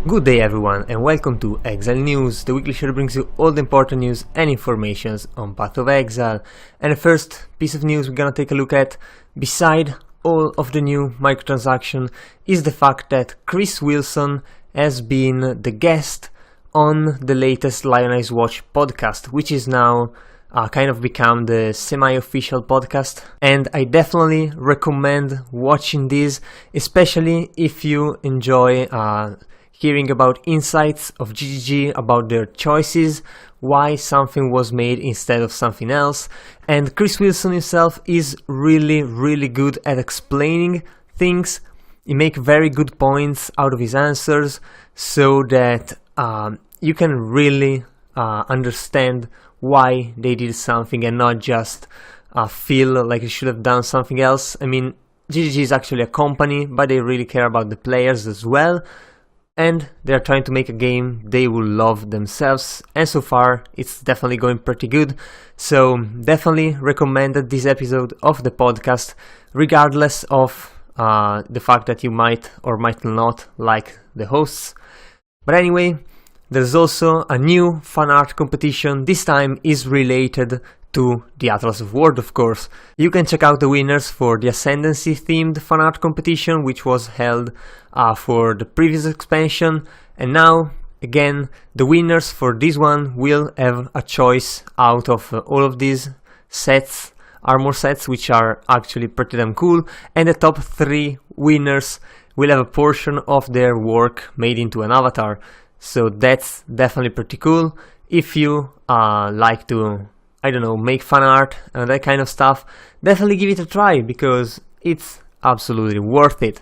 Good day everyone and welcome to Exile News. The weekly show that brings you all the important news and informations on Path of Exile. And the first piece of news we're gonna take a look at, beside all of the new microtransaction, is the fact that Chris Wilson has been the guest on the latest Lionized Watch podcast, which is now kind of become the semi-official podcast, and I definitely recommend watching this, especially if you enjoy hearing about insights of GGG, about their choices, why something was made instead of something else. And Chris Wilson himself is really good at explaining things. He makes very good points out of his answers, so that you can really understand why they did something and not just feel like they should have done something else. I mean, GGG is actually a company, but they really care about the players as well, and they're trying to make a game they will love themselves, and so far it's definitely going pretty good. So definitely recommended this episode of the podcast, regardless of the fact that you might or might not like the hosts. But anyway, there's also a new fan art competition. This time is related to the Atlas of War, of course. You can check out the winners for the Ascendancy themed fan art competition, which was held for the previous expansion, and now again the winners for this one will have a choice out of all of these sets, armor sets, which are actually pretty damn cool, and the top 3 winners will have a portion of their work made into an avatar. So that's definitely pretty cool. If you like to, I don't know, make fan art and that kind of stuff, definitely give it a try, because it's absolutely worth it.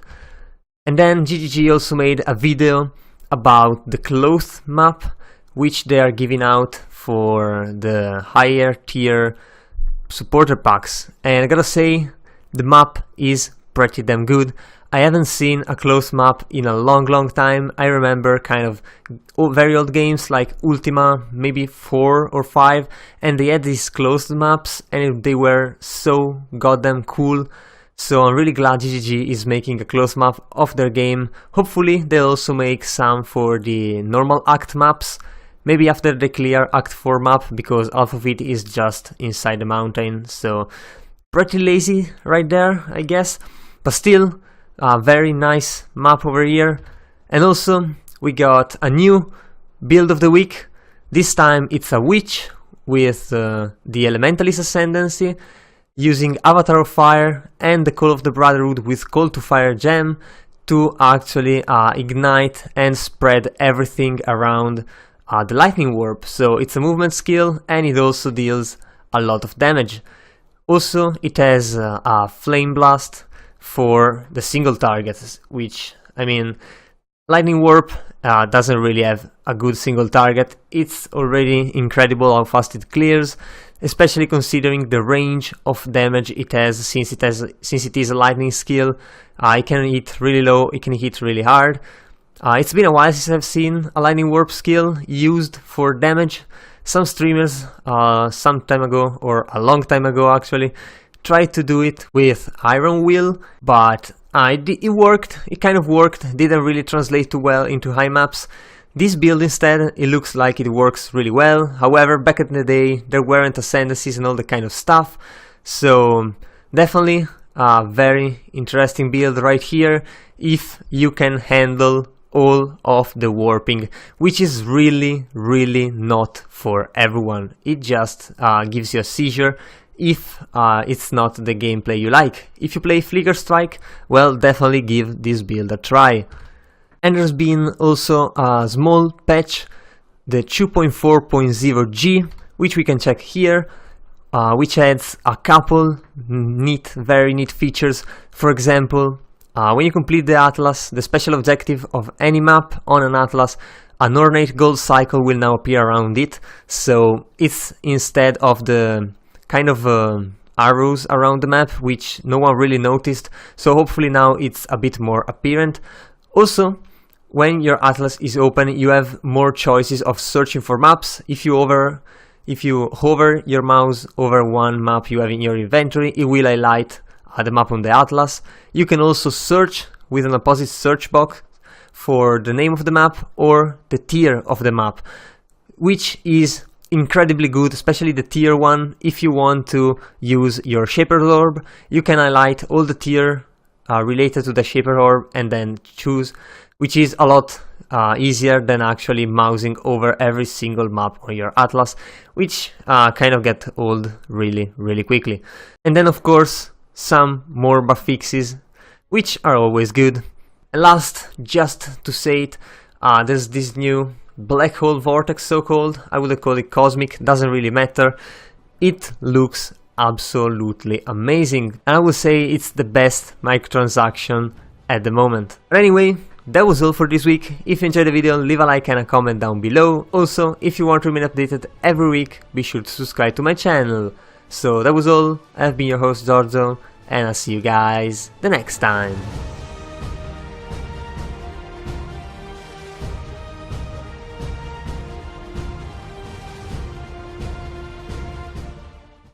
And then GGG also made a video about the clothes map, which they are giving out for the higher tier supporter packs. And I gotta say, the map is pretty damn good. I haven't seen a closed map in a long time. I remember kind of very old games like Ultima, maybe 4 or 5, and they had these closed maps and they were so goddamn cool. So I'm really glad GGG is making a closed map of their game. Hopefully they'll also make some for the normal act maps, maybe after they clear Act 4 map, because half of it is just inside the mountain. So pretty lazy right there, I guess, but still a very nice map over here. And also we got a new build of the week. This time it's a witch with the Elementalist Ascendancy, using Avatar of Fire and the Call of the Brotherhood with Call to Fire gem to actually ignite and spread everything around the lightning warp. So it's a movement skill and it also deals a lot of damage. Also it has a flame blast for the single targets, which, I mean, lightning warp doesn't really have a good single target. It's already incredible how fast it clears, especially considering the range of damage it has, since it is a lightning skill. It can hit really low, it can hit really hard. It's been a while since I've seen a lightning warp skill used for damage. Some streamers some time ago, or a long time ago actually, tried to do it with Iron Will, but it worked, it kind of worked, didn't really translate too well into high maps. This build instead, it looks like it works really well. However, back in the day there weren't ascendancies and all that kind of stuff, so definitely a very interesting build right here if you can handle all of the warping, which is really not for everyone. It just gives you a seizure if it's not the gameplay you like. If you play Flicker Strike, well, definitely give this build a try. And there's been also a small patch, the 2.4.0G, which we can check here, which adds a couple very neat features. For example, when you complete the Atlas, the special objective of any map on an Atlas, an ornate gold cycle will now appear around it. So it's instead of the kind of arrows around the map, which no one really noticed, so hopefully now it's a bit more apparent. Also, when your Atlas is open, you have more choices of searching for maps. If you hover your mouse over one map you have in your inventory, it will highlight the map on the Atlas. You can also search with an opposite search box for the name of the map or the tier of the map, which is incredibly good, especially the tier one. If you want to use your Shaper Orb, you can highlight all the tier related to the Shaper Orb and then choose, which is a lot easier than actually mousing over every single map on your atlas, which kind of get old really quickly. And then of course some more bug fixes, which are always good. And last, just to say it, there's this new black hole vortex, so-called. I would call it cosmic, doesn't really matter. It looks absolutely amazing, and I would say it's the best microtransaction at the moment. But anyway, that was all for this week. If you enjoyed the video, leave a like and a comment down below. Also, if you want to remain updated every week, be sure to subscribe to my channel. So that was all. I've been your host Giorgio, and I'll see you guys the next time.